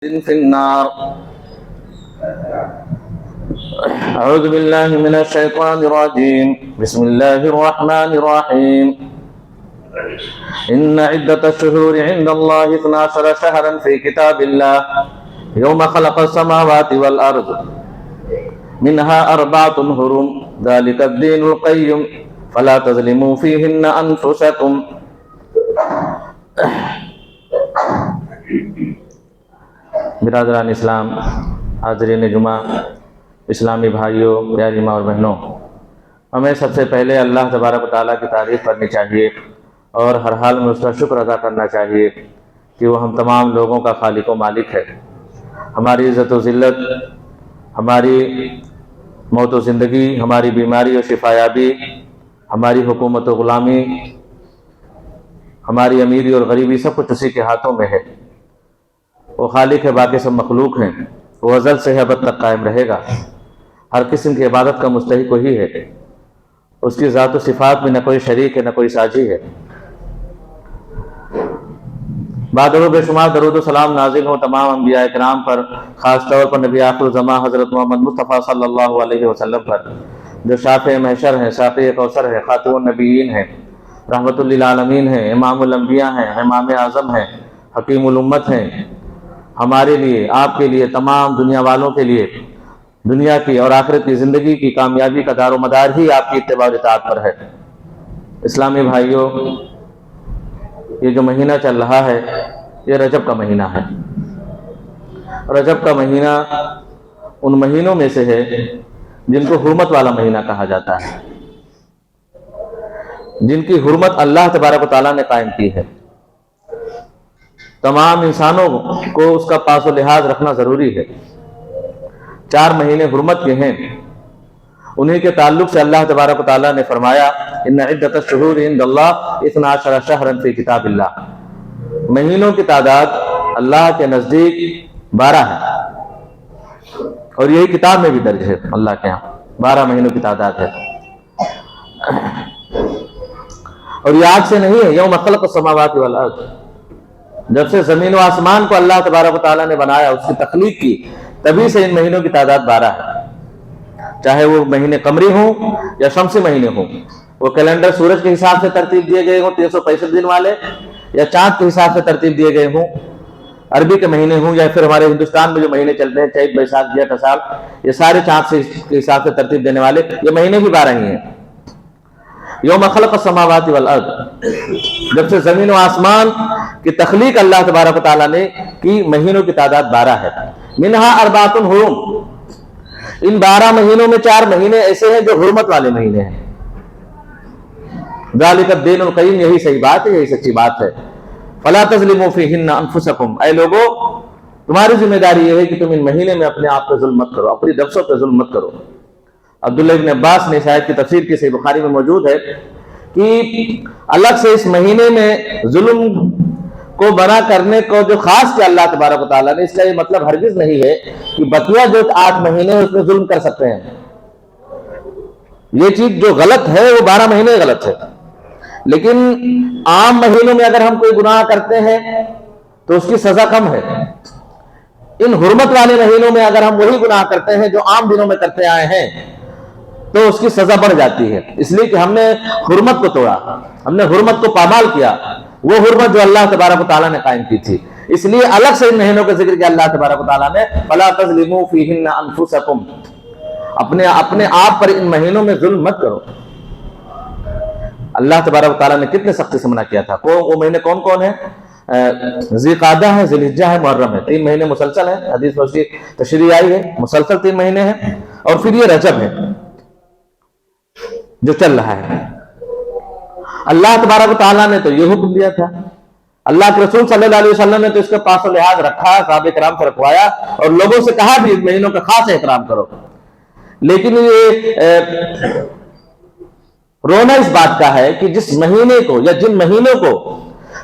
في النار. أعوذ بالله من الشيطان الرجيم. بسم الله الرحمن الرحيم. إن عدة الشهور عند الله 12 شهرا في كتاب الله يوم خلق السماوات والأرض منها 4 حرم ذلك الدين القيم فلا تظلموا فيهن أنفسكم. برادران اسلام، حاضرین جمعہ، اسلامی بھائیوں، پیاری ماں اور بہنوں، ہمیں سب سے پہلے اللہ تبارک و تعالیٰ کی تعریف کرنی چاہیے اور ہر حال میں اس کا شکر ادا کرنا چاہیے کہ وہ ہم تمام لوگوں کا خالق و مالک ہے. ہماری عزت و ذلت، ہماری موت و زندگی، ہماری بیماری و شفایابی، ہماری حکومت و غلامی، ہماری امیری اور غریبی، سب کچھ اسی کے ہاتھوں میں ہے. وہ خالق ہے، باقی سب مخلوق ہیں. وہ ازل سے ابد تک قائم رہے گا. ہر قسم کی عبادت کا مستحق وہی ہے. اس کی ذات و صفات میں نہ کوئی شریک ہے، نہ کوئی ساجی ہے. بعد بے شمار درود و سلام نازل ہو تمام انبیاء کرام پر، خاص طور پر نبی آخر الزماں حضرت محمد مصطفیٰ صلی اللہ علیہ وسلم پر، جو شافع محشر ہیں، ساقی کوثر ہے، خاتم النبیین ہیں، رحمت للعالمین ہیں، امام الانبیاء ہیں، امام اعظم ہیں، حکیم الامت ہیں. ہمارے لیے، آپ کے لیے، تمام دنیا والوں کے لیے دنیا کی اور آخرت کی زندگی کی کامیابی کا دار و مدار ہی آپ کی اتباع و اطاعت پر ہے. اسلامی بھائیوں، یہ جو مہینہ چل رہا ہے یہ رجب کا مہینہ ہے. رجب کا مہینہ ان مہینوں میں سے ہے جن کو حرمت والا مہینہ کہا جاتا ہے، جن کی حرمت اللہ تبارک و تعالیٰ نے قائم کی ہے. تمام انسانوں کو اس کا پاس و لحاظ رکھنا ضروری ہے. 4 مہینے حرمت کے ہیں. انہی کے تعلق سے اللہ تبارک و تعالیٰ نے فرمایا ان عدت الشہور عند اللہ 12 شہرا فی کتاب اللہ. مہینوں کی تعداد اللہ کے نزدیک 12 ہے، اور یہی کتاب میں بھی درج ہے. اللہ کے ہاں 12 مہینوں کی تعداد ہے. اور یہ آج سے نہیں ہے. یوم خلق السماوات والارض، جب سے زمین و آسمان کو اللہ تبارک و تعالیٰ نے بنایا، اس کی تخلیق کی، تبھی سے ان مہینوں کی تعداد 12 ہے. چاہے وہ مہینے قمری ہوں یا شمسی مہینے ہوں، وہ کیلنڈر سورج کے حساب سے ترتیب دیے گئے ہوں 365 دن والے، یا چاند کے حساب سے ترتیب دیے گئے ہوں، عربی کے مہینے ہوں، یا پھر ہمارے ہندوستان میں جو مہینے چلتے ہیں چیت، بیساکھ، جیٹھ، اساڑھ، یہ سارے چاند کے حساب سے ترتیب دینے والے یہ مہینے بھی 12 ہی ہیں. یوم خلق السماوات والارض، جب سے زمین و آسمان کی تخلیق اللہ تبارک و تعالیٰ نے کی، مہینوں کی تعداد 12 ہے. منہا 4 حرم، ان 12 مہینوں میں 4 مہینے ایسے ہیں جو حرمت والے مہینے ہیں. ذالک الدین القیم، یہی صحیح بات ہے، یہی سچی بات ہے. فلا تظلموا فیہن انفسکم، اے لوگو تمہاری ذمہ داری یہ ہے کہ تم ان مہینے میں اپنے آپ پہ ظلم مت کرو، اپنی نفسوں پہ ظلم مت کرو. عبداللہ ابن عباس نے اس آیت کی تفسیر کی صحیح بخاری میں موجود ہے کہ الگ سے اس مہینے میں ظلم کو بنا کرنے کو جو خاص کیا اللہ تبارک و تعالیٰ نے، اس کا یہ مطلب ہرگز نہیں ہے کہ بقیہ جو 8 مہینے ہیں اس میں ظلم کر سکتے ہیں. یہ چیز جو غلط ہے وہ 12 مہینے غلط ہے. لیکن عام مہینوں میں اگر ہم کوئی گناہ کرتے ہیں تو اس کی سزا کم ہے. ان حرمت والے مہینوں میں اگر ہم وہی گناہ کرتے ہیں جو عام دنوں میں کرتے آئے ہیں تو اس کی سزا بڑھ جاتی ہے. اس لیے کہ ہم نے حرمت کو توڑا، ہم نے حرمت کو پامال کیا، وہ حرمت جو اللہ تبارک و تعالیٰ نے قائم کی تھی. اس لیے الگ سے ان مہینوں کا ذکر کیا اللہ تبارک و تعالیٰ نے. فلا تظلموا فیہن انفسکم، اپنے آپ پر ان مہینوں میں ظلم مت کرو. اللہ تبارک و تعالیٰ نے کتنے سختی سے منع کیا تھا. وہ مہینے کون کون ہیں؟ ذی قعدہ ہے، ذی الحجہ ہے، محرم ہے. 3 مہینے مسلسل ہیں، حدیث میں اس کی تشریح آئی ہے. مسلسل 3 مہینے ہیں. اور پھر یہ رجب ہے جو چل رہا ہے. اللہ تبارک و تعالیٰ نے تو یہ حکم دیا تھا، اللہ کے رسول صلی اللہ علیہ وسلم نے تو اس کا پاس و لحاظ رکھا، صحابہ کرام سے رکھوایا، اور لوگوں سے کہا بھی ان مہینوں کا خاص احترام کرو. لیکن یہ رونا اس بات کا ہے کہ جس مہینے کو یا جن مہینوں کو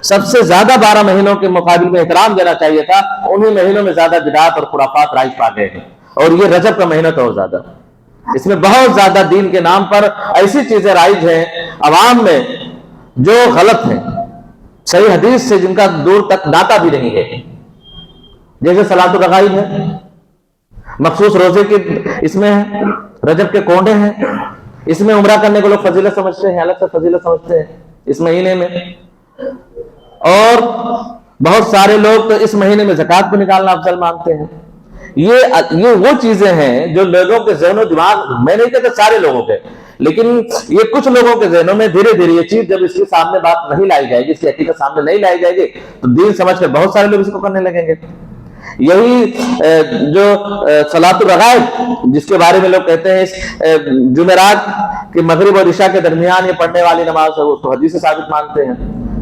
سب سے زیادہ 12 مہینوں کے مقابل میں احترام دینا چاہیے تھا، انہی مہینوں میں زیادہ بدعات اور خرافات رائج پا گئے ہیں. اور یہ رجب کا مہینہ تو اور زیادہ، اس میں بہت زیادہ دین کے نام پر ایسی چیزیں رائج ہیں عوام میں جو غلط ہیں، صحیح حدیث سے جن کا دور تک ناتا بھی نہیں ہے. جیسے صلاۃ الرغائب ہے، مخصوص روزے کے اس میں ہے، رجب کے کونڈے ہیں، اس میں عمرہ کرنے کو لوگ فضیلت سمجھتے ہیں، الگ سے فضیلت سمجھتے ہیں اس مہینے میں، اور بہت سارے لوگ تو اس مہینے میں زکوٰۃ کو نکالنا افضل مانتے ہیں۔ یہ وہ چیزیں ہیں جو لوگوں کے ذہن و دماغ، میں نہیں کہتا سارے لوگوں کے، لیکن یہ کچھ لوگوں کے ذہنوں میں دھیرے دھیرے یہ چیز جب اس کے سامنے بات نہیں لائی جائے گی، اس کی حقیقت سامنے نہیں لائی جائے گی، تو دین سمجھ کر بہت سارے لوگ اس کو کرنے لگیں گے۔ یہی جو صلاۃ الرغائب جس کے بارے میں لوگ کہتے ہیں جمعرات کے مغرب اور عشاء کے درمیان یہ پڑھنے والی نماز ہے، اس کو حدیث سے ثابت مانتے ہیں،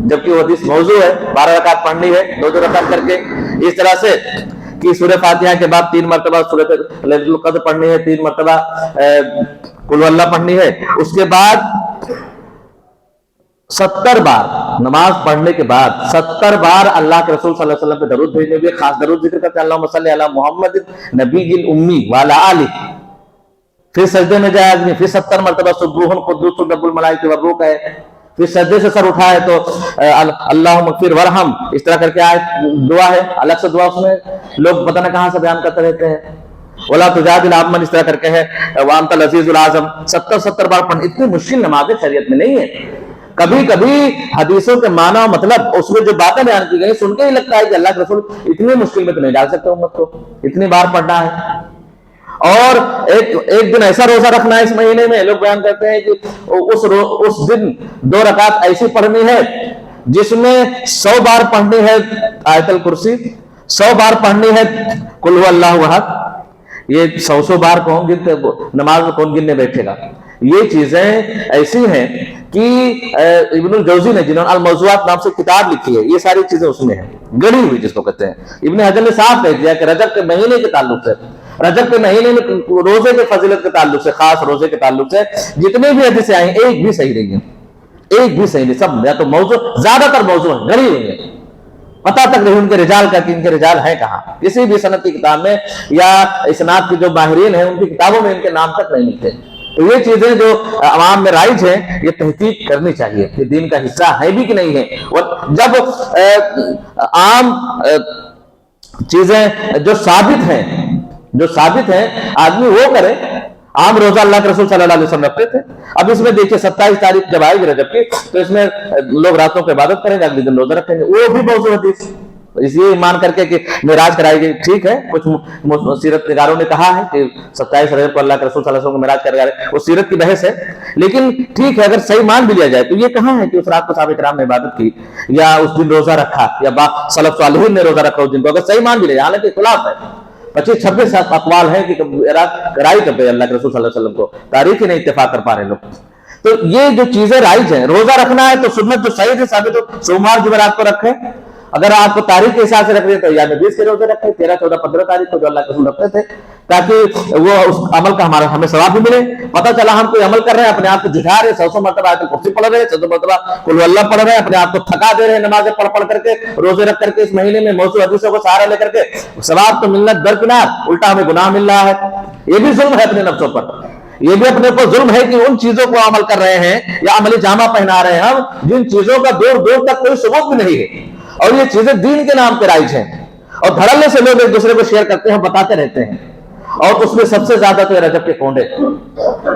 جبکہ وہ حدیث موضوع ہے، 12 رکعت پڑھنی ہے، 2 رکعت کر کے، اس طرح سے کہ سورہ فاتحہ کے بعد 3 مرتبہ سورۃ لیلۃ القدر پڑھنی ہے، 3 مرتبہ قل اللہ پڑھنی ہے، اس کے بعد 70 بار نماز پڑھنے کے بعد 70 بار اللہ کے رسول صلی اللہ علیہ وسلم پہ درود بھیجنے کے خاص درود ذکر کرتے ہیں، اللہم صلی علی محمد نبی الامی وعلی آلہ، پھر سجدے میں جائے آدمی، پھر 70 مرتبہ سبوح قدوس رب الملائکۃ والروح ہے، پھر سجدے سے سر اٹھائے تو اللہم اغفر ورحم، اس طرح کر کے دعا ہے، الگ سے دعا اس میں لوگ پتہ نہ کہاں سے بیان کرتے رہتے ہیں، ولا تجادل عمن، اس طرح کر کے ہے، وانت العزیز العظم، 70 بار پڑھنا۔ اتنی مشکل نمازیں شریعت میں نہیں ہے۔ کبھی کبھی حدیثوں کے معنی و مطلب اس میں جو باتیں بیان کی گئی سن کے ہی لگتا ہے کہ اللہ کے رسول اتنی مشکل میں تو نہیں ڈال سکتے امت کو، اتنی بار پڑھنا ہے۔ اور ایک دن ایسا روزہ رکھنا ہے اس مہینے میں، لوگ بیان کرتے ہیں کہ اس دن 2 رکعت ایسی پڑھنی ہے جس میں 100 بار پڑھنی ہے آیت الکرسی، 100 بار پڑھنی ہے قل هو اللہ احد۔ یہ 100 بار کون گنتے، نماز میں کون گننے بیٹھے گا؟ یہ چیزیں ایسی ہیں کہ ابن الجوزی نے جنہوں نے الموضوعات نام سے کتاب لکھی ہے، یہ ساری چیزیں اس میں ہیں، گڑی ہوئی جس کو کہتے ہیں۔ ابن حجر نے صاف کہہ دیا کہ رجب کے مہینے کے تعلق سے، رجب کے مہینے میں روزے کے فضیلت کے تعلق سے، خاص روزے کے تعلق سے جتنے بھی حدیثیں آئیں ایک بھی صحیح نہیں ہے، ایک بھی صحیح نہیں، سب یا تو موضوع، زیادہ تر موضوع ہیں، گڑی ہوئی ہیں، پتہ تک نہیں ان کے رجال کا کہ ان کے رجال ہیں کہاں، کسی بھی سند کی کتاب میں یا اسناد کے جو ماہرین ہیں ان کی کتابوں میں ان کے نام تک نہیں ملتے۔ تو یہ چیزیں جو عوام میں رائج ہیں یہ تحقیق کرنی چاہیے کہ دین کا حصہ ہے بھی کہ نہیں ہے۔ اور جب عام چیزیں جو ثابت ہیں آدمی وہ کرے۔ عام روزہ اللہ کے رسول صلی اللہ علیہ وسلم رکھتے تھے، اب اس میں دیکھیے 27 تاریخ جب آئے گی رجب کی تو اس میں لوگ راتوں کو عبادت کریں گے، اگلے دن روزہ رکھیں گے، وہ بھی موضوع حدیث، اس لیے مان کر کے کہ معراج کرائی گئی، ٹھیک ہے، کچھ سیرت نگاروں نے کہا ہے کہ 27 رجب کو اللہ کے رسول صلی اللہ علیہ وسلم کو معراج کرایا گیا، وہ سیرت کی بحث ہے، لیکن ٹھیک ہے اگر صحیح مان بھی لیا جائے تو یہ کہاں ہے کہ اس رات کو صحابہ کرام نے عبادت کی یا اس دن روزہ رکھا یا سلف صالحین نے روزہ رکھا اس دن کو، اگر صحیح مان بھی لیا جائے، حالانکہ اختلاف ہے، 25-26 اقوال ہیں کہ کرائی کب ہے اللہ کے رسول صلی اللہ علیہ وسلم کو، تاریخ ہی نہیں اتفاق کر پا رہے لوگ۔ تو یہ جو چیزیں رائج ہیں، روزہ رکھنا ہے تو سنت جو صحیح سے ثابت ہو، سوموار جمعرات کو رکھیں، اگر آپ کو تاریخ کے حساب سے رکھ رہے ہیں تو ایام بیس کے روزے رکھیں، 13, 14, 15 تاریخ کو جو اللہ کے رسول رکھتے تھے، تاکہ وہ اس عمل کا ہمیں ثواب بھی ملے۔ پتہ چلا ہم کوئی عمل کر رہے ہیں، اپنے آپ کو جھٹا رہے، 100 مرتبہ آیت الکرسی پڑھ رہے ہیں، 100 مرتبہ قل اللہ پڑھ رہے ہیں، اپنے آپ کو تھکا دے رہے ہیں نمازیں پڑھ کر کے، روزے رکھ کر کے، اس مہینے میں موضوع حدیثوں کو سہارا لے کر کے، ثواب تو ملنا درکنار، الٹا ہمیں گناہ مل رہا ہے۔ یہ بھی ظلم ہے اپنے نفسوں پر، یہ بھی اپنے پر ظلم ہے کہ ان چیزوں کو عمل کر رہے ہیں یا عملی جامہ پہنا رہے ہیں ہم جن چیزوں کا دور دور تک کوئی ثبوت بھی نہیں ہے، اور یہ چیزیں دین کے نام پہ رائج ہیں، اور دھڑلے سے لوگ ایک دوسرے کو شیئر کرتے ہیں، بتاتے رہتے ہیں۔ اور اس میں سب سے زیادہ تو رجب کے کونڈے،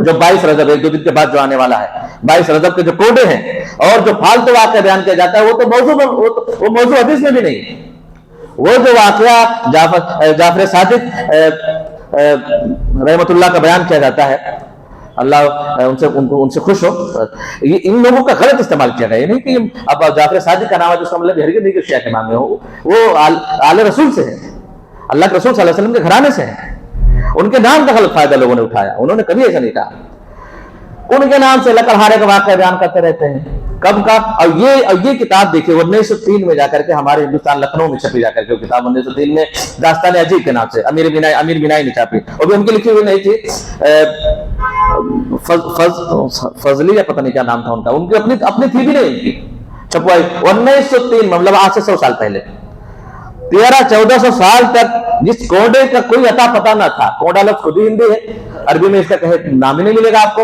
جو 22 رجب 1-2 دن کے بعد جو آنے والا ہے، 22 رجب کے جو کونڈے ہیں، اور جو فالتو واقعہ بیان کیا جاتا ہے وہ تو موضوع حدیث میں بھی نہیں۔ وہ جو واقعہ جعفر صادق رحمۃ اللہ کا بیان کیا جاتا ہے، اللہ ان سے خوش ہو، یہ ان لوگوں کا غلط استعمال کیا گیا، یہ نہیں کہ اب جعفر صادق کا نام ہے جس کا مطلب ہرگز نہیں کہ شیعہ کے نام میں ہو، وہ آل رسول سے ہے، اللہ کے رسول صلی اللہ علیہ وسلم کے گھرانے سے ہیں، ان کے نام کا غلط فائدہ لوگوں نے اٹھایا، انہوں نے کبھی ایسا نہیں کہا، ان کے نام سے لکڑہارے کا واقعہ بیان کرتے رہتے ہیں، کب کا۔ اور یہ کتاب دیکھیے 1903 میں جا کر کے ہمارے ہندوستان لکھنؤ میں چھپی، جا کر کے وہ کتاب 1903 میں داستان عجیب کے نام سے امیر بینائی نے چھاپی، اور بھی ان کی لکھی ہوئی نہیں تھی، فضلی یا پتہ نہیں کیا نام تھا ان کا، ان کی اپنی تھی بھی نہیں، ان کی چھپوائی 1903 مطلب آج سے 100 سال پہلے، 1300-1400 سال تک جس کونڈے کا کوئی عطا پتہ نہ تھا، کونڈا لفظ خود ہی ہندی ہے، عربی میں اس کا کہیں نام ہی نہیں ملے گا آپ کو،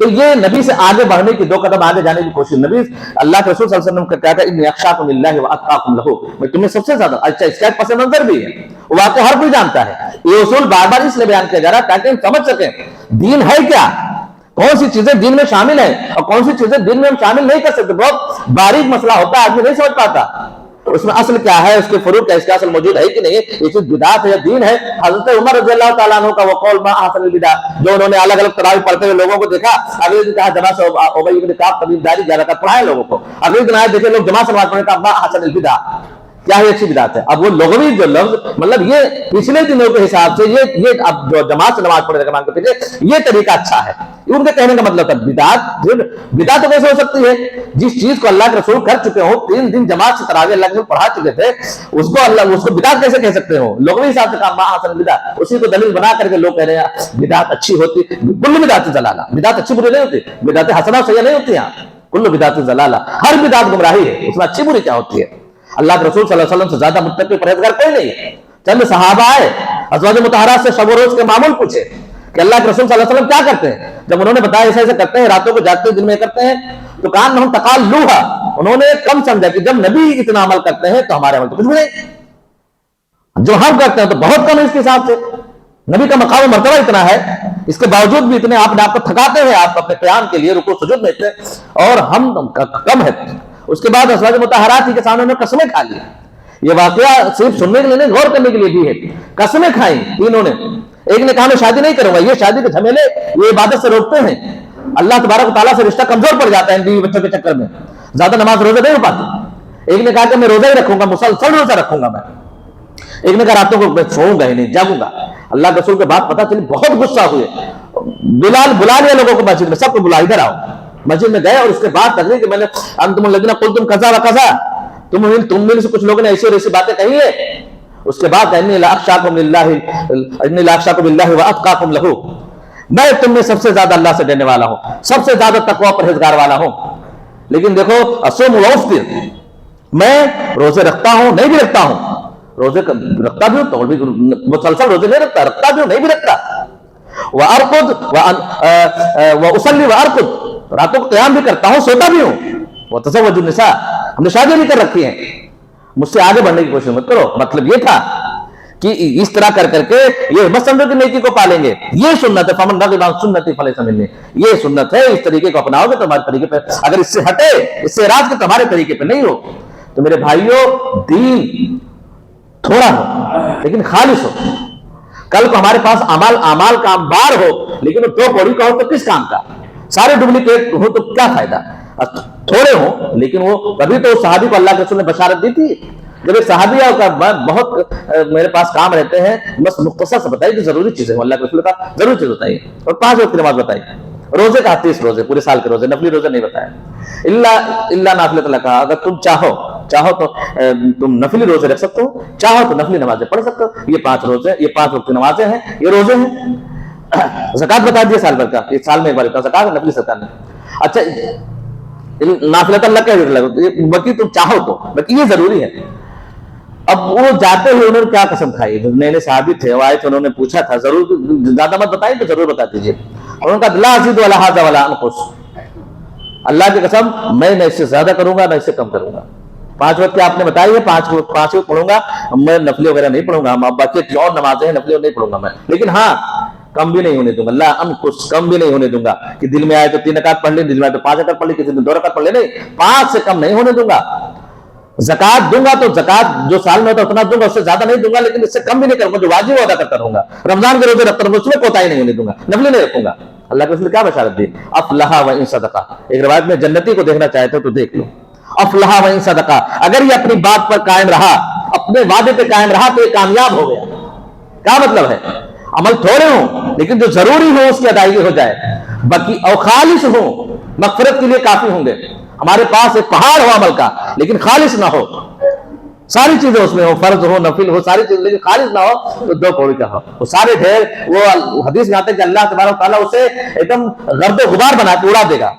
تو یہ نبی سے آگے بڑھنے کی 2 قدم آگے جانے کی کوشش. نبی اللہ کے رسول صلی اللہ علیہ وسلم کا کہا تھا انی اخشاکم اللہ واتقاکم لہ، میں تمہیں سب سے زیادہ. اچھا اس کا ایک پس منظر بھی ہے، واقعہ ہر کوئی جانتا ہے. یہ اصول بار بار اس لیے بیان کیا جا رہا ہے تاکہ ہم سمجھ سکیں دین ہے کیا، کون سی چیزیں دین میں شامل ہیں اور کون سی چیزیں دین میں ہم شامل نہیں کر سکتے. بہت باریک مسئلہ ہوتا ہے، آدمی نہیں سمجھ پاتا اس میں اصل کیا ہے، اس کے فروع کیا، اس کا اصل موجود ہے کہ نہیں، یہ چیز بدعت ہے یا دین ہے. حضرت عمر رضی اللہ تعالیٰ عنہ کا وہ قول ما احسن البدع، جو انہوں نے الگ الگ تراویح پڑھتے ہوئے لوگوں کو دیکھا، اگلے دن کہا جماعت سے ابی بن کعب تمیمداری زیادہ کر پڑھائے لوگوں کو، اگلے دن آئے دیکھے لوگ جماعت سے نماز پڑھنے کا ما احسن البدع، کیا ہے اچھی بدعت ہے. اب وہ لغوی جو لفظ مطلب یہ پچھلے دنوں کے حساب سے یہ اب جو جماعت سے نماز پڑھنے کا مان کے پیچھے یہ طریقہ اچھا ہے، یہ ان کے کہنے کا مطلب تھا. بدعت تو کیسے ہو سکتی ہے؟ جس چیز کو اللہ کے رسول کر چکے ہوں، 3 دن جماعت سے تراویح اللہ کے رسول پڑھا چکے تھے، اس کو بدعت کیسے کہہ سکتے ہو؟ لغوی حساب سے کہا ما احسن البدع، اسی کو دلیل بنا کر کے لوگ کہہ رہے ہیں بدعت اچھی ہوتی. کل بدعت ضلالہ، بدعت اچھی بری نہیں ہوتی، بدعت حسنہ سیئہ نہیں ہوتی ہیں، کل بدعت ضلالہ، ہر بدعت گمراہی ہے، اس میں اچھی بری کیا ہوتی ہے؟ اللہ کے رسول صلی اللہ علیہ وسلم سے زیادہ متقی پرہیزگار کوئی نہیں ہے. چند صحابہ آئے ازواج مطہرات سے شب و روز کے معمول پوچھے کہ اللہ کے رسول صلی اللہ علیہ وسلم کیا کرتے ہیں. جب انہوں نے بتایا ایسے ایسے کرتے ہیں، راتوں کو جاگتے دن میں کرتے ہیں، تو کان ہم تقالوہا، انہوں نے کم سمجھا کہ جب نبی اتنا عمل کرتے ہیں تو ہمارے عمل تو کچھ بھی نہیں، جو ہم کرتے ہیں تو بہت کم ہے اس کے حساب سے. نبی کا مقام و مرتبہ اتنا ہے، اس کے باوجود بھی اتنے آپ کو تھکاتے ہیں آپ اپنے قیام کے لیے رکوع سجود میں اتنے، اور ہم کم ہے. اس کے بعد ازواج مطہرات کے سامنے میں قسمیں کھا لی. یہ واقعہ صرف سننے کے لیے نہیں، غور کرنے کے لیے بھی ہے. قسمیں کھائیں تینوں نے. ایک نے کہا میں شادی نہیں کروں گا، یہ شادی کے جھمیلے یہ عبادت سے روکتے ہیں، اللہ تبارک و تعالیٰ سے رشتہ کمزور پڑ جاتا ہے بیوی بچوں کے چکر میں، زیادہ نماز روزے نہیں ہو پاتے. ایک نے کہا کہ میں روزہ ہی رکھوں گا، مسلسل روزہ رکھوں گا میں. ایک نے کہا راتوں کو میں سوؤں گا ہی نہیں، جاگوں گا. اللہ کے رسول کے بات پتہ چلی، بہت غصہ ہوئے. بلال بلا لیا لوگوں کو مسجد میں، سب کو بلا ادھر آؤ. مسجد میں گئے اور اس کے بعد تقریر کہ میں نے انتم الذین قلتم کذا و کذا، تم میں سے کچھ لوگوں نے ایسی اور ایسی باتیں کہی ہیں. اس کے بعد انی لاخشاکم باللہ واتقاکم لہ، میں تم میں سب سے زیادہ اللہ سے ڈرنے والا ہوں، سب سے زیادہ تقوی پرہیزگار والا ہوں. لیکن دیکھو اصوم و افطر، میں روزے رکھتا ہوں نہیں بھی رکھتا ہوں، روزے رکھتا بھی ہوں تو بھی مسلسل روزے نہیں رکھتا، رکھتا بھی ہوں نہیں بھی رکھتا. وارقد واصلی وارقد، راتوں کو قیام بھی کرتا ہوں سوتا بھی ہوں. وتزوج النساء، ہم نے شادی نہیں کر رکھی ہیں. مجھ سے آگے بڑھنے کی کوشش مت کرو. مطلب یہ تھا کہ اس طرح کر کر کے یہ مت سمجھو کہ نیکی کو پالیں گے. یہ سنت ہے، فمن رغب عن سنتی فلیس منی، یہ سنت ہے. اس طریقے کو اپناؤ گے تو ہمارے طریقے پہ، اگر اس سے ہٹے، اس سے راز کے تمہارے طریقے پہ نہیں ہو تو میرے بھائیوں دین تھوڑا ہو لیکن خالص ہو. کل کو ہمارے پاس اعمال کا انبار ہو لیکن وہ 2 کوڑی کا ہو تو کس کام کا؟ سارے ڈپلیکیٹ ہو تو کیا فائدہ؟ تھوڑے ہوں لیکن وہ کبھی تو صحابی کو اللہ کے رسول نے بشارت دی تھی. جب ایک صحابی کا بہت میرے پاس کام رہتے ہیں، بس مختصر سے بتائیے جو ضروری چیزیں اللہ کے رسول کا ضروری چیز بتائیے، اور 5 وقت کی نماز بتائیے. روزے کا 30 روزے پورے سال کے روزے، نفلی روزے نہیں بتائے. اللہ نافلۃ لک، اگر تم چاہو تو تم نفلی روزے رکھ سکتے ہو، چاہو تو نفلی نمازیں پڑھ سکتے ہو. یہ 5 روزے، یہ 5 وقت کی نمازیں ہیں، یہ روزے ہیں. زکات بتا دیے سال بھر کا، یہ سال میں ایک بار زکات نفلی سرکار نے. اچھا نافلۃ اللہ کہہ دیتے، باقی تم چاہو تو، باقی یہ ضروری ہے. اب وہ جاتے ہوئے انہوں نے کیا قسم کھائی، نئے نئے صحابی تھے، وہ آئے تھے، انہوں نے پوچھا تھا ضرور زیادہ مت بتائیں تو ضرور بتا دیجیے. انہوں نے کہا لا ازید علی ھذا ولا انقص، اللہ کی قسم میں نہ اس سے زیادہ کروں گا نہ اس سے کم کروں گا. 5 وقت آپ نے بتائی ہے، 5 وقت پڑھوں گا میں، نفلی وغیرہ نہیں پڑھوں گا. باقی اور نمازیں ہیں نفلی نہیں پڑھوں گا میں، لیکن ہاں کم بھی نہیں ہونے دوں گا. لا انقص، کم بھی نہیں ہونے دوں گا کہ دل میں آئے تو 3 رکعت پڑھ لی، دل میں آئے تو 5 رکعت پڑھ لی، کسی دن 2 رکعت پڑھ لی، نہیں 5 سے کم نہیں ہونے دوں گا. زکات دوں گا تو زکات جو سال میں ہوتا اتنا دوں گا، اس سے زیادہ نہیں دوں گا، لیکن اس سے کم بھی نہیں کروں گا. جو واجب ادا کرتا رہوں گا، رمضان کے روزے رکھتا رہوں گا، اس میں کوتاہی نہیں ہونے دوں گا، نفلی نہیں رکھوں گا. اللہ کے رسول کیا بشارت دی؟ افلح و ان صدقہ. ایک روایت میں جنتی کو دیکھنا چاہتے ہو تو دیکھ لو، افلح و ان صدقہ، اگر یہ اپنی بات پر قائم رہا، اپنے وعدے پہ قائم رہا تو یہ کامیاب ہو گیا. کیا مطلب ہے؟ عمل تھوڑے ہوں لیکن جو ضروری ہو اس کی ادائیگی ہو جائے، باقی او خالص ہو، مغفرت کے لیے کافی ہوں گے. ہمارے پاس ایک پہاڑ ہو عمل کا لیکن خالص نہ ہو، ساری چیزیں اس میں ہو، فرض ہو نفل ہو ساری چیزیں، لیکن خالص نہ ہو تو 2 کوڑی کا ہو. وہ سارے ڈھیر، وہ حدیث میں آتے ہیں کہ اللہ تبارک و تعالیٰ اسے ایک دم گرد و غبار بنا کے اڑا دے گا.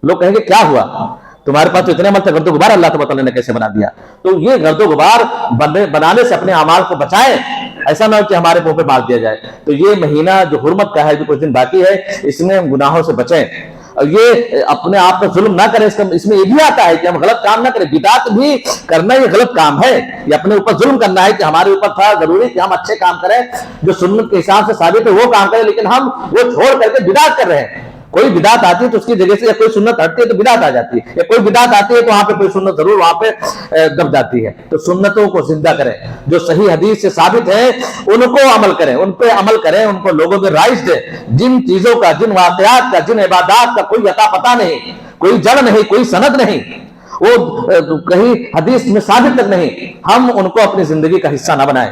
لوگ کہیں گے کیا ہوا تمہارے پاس تو اتنے عمل تھے، گرد و غبار اللہ تبارک و تعالیٰ نے کیسے بنا دیا؟ تو یہ گرد و غبار بنانے سے اپنے اعمال کو بچائیں، ایسا نہ ہو کہ ہمارے منہ پہ مار دیا جائے. تو یہ مہینہ جو حرمت کا ہے، جو کچھ دن باقی ہے، اس میں ہم گناہوں سے بچیں. یہ اپنے آپ پر ظلم نہ کرے، اس میں یہ بھی آتا ہے کہ ہم غلط کام نہ کریں، بدعت بھی کرنا یہ غلط کام ہے، یہ اپنے اوپر ظلم کرنا ہے کہ ہمارے اوپر تھا ضروری کہ ہم اچھے کام کریں جو سنت کے حساب سے ثابت ہے وہ کام کریں، لیکن ہم وہ چھوڑ کر کے بدعت کر رہے ہیں۔ کوئی بدعت آتی ہے تو اس کی جگہ سے یا کوئی سنت ہٹتی ہے تو بدعت آ جاتی ہے، یا کوئی بدعت آتی ہے تو وہاں پہ کوئی سنت ضرور وہاں پہ دب جاتی ہے۔ تو سنتوں کو زندہ کریں، جو صحیح حدیث سے ثابت ہے ان کو عمل کریں، ان پہ عمل کریں، ان کو لوگوں میں رائج دیں۔ جن چیزوں کا، جن واقعات کا، جن عبادات کا کوئی عطا پتہ نہیں، کوئی جڑ نہیں، کوئی سند نہیں، وہ کہیں حدیث میں ثابت تک نہیں، ہم ان کو اپنی زندگی کا حصہ نہ بنائیں،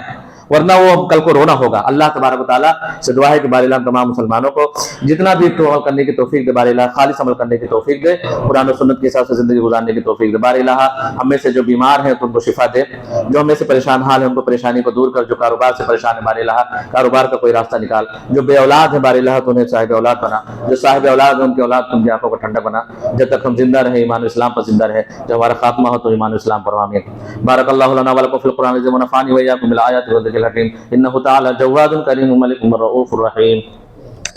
ورنہ وہ کل کو رونا ہوگا۔ اللہ تبارک و تعالیٰ سے دعا ہے کہ بار الہ تمام مسلمانوں کو جتنا بھی عمل کرنے کی توفیق دے، بار الہ خالص عمل کرنے کی توفیق دے، قرآن و سنت کے حساب سے زندگی گزارنے کی توفیق دے۔ بار الہ ہم میں سے جو بیمار ہیں تو ان کو شفا دے، جو ہم میں سے پریشان حال ہیں ان کو پریشانی کو دور کر، جو کاروبار سے پریشان ہے بار الہ کاروبار کا کوئی راستہ نکال، جو بے اولاد ہے بار الہ تو انہیں صاحب اولاد بنا، جو صاحب اولاد ہے ان کی اولاد تم کی آنکھوں کو ٹھنڈک بنا، جب تک ہم زندہ رہیں ایمان و اسلام پر زندہ رہے، جب ہمارا خاتمہ ہو تو ایمان و اسلام پر آمین۔ بارک اللہ لنا ولکم فی القرآن العظیم ونفعنی وإیاکم بالآیات والذکر الحکیم، انہ تعالی جواد کریم ملک رؤوف رحیم۔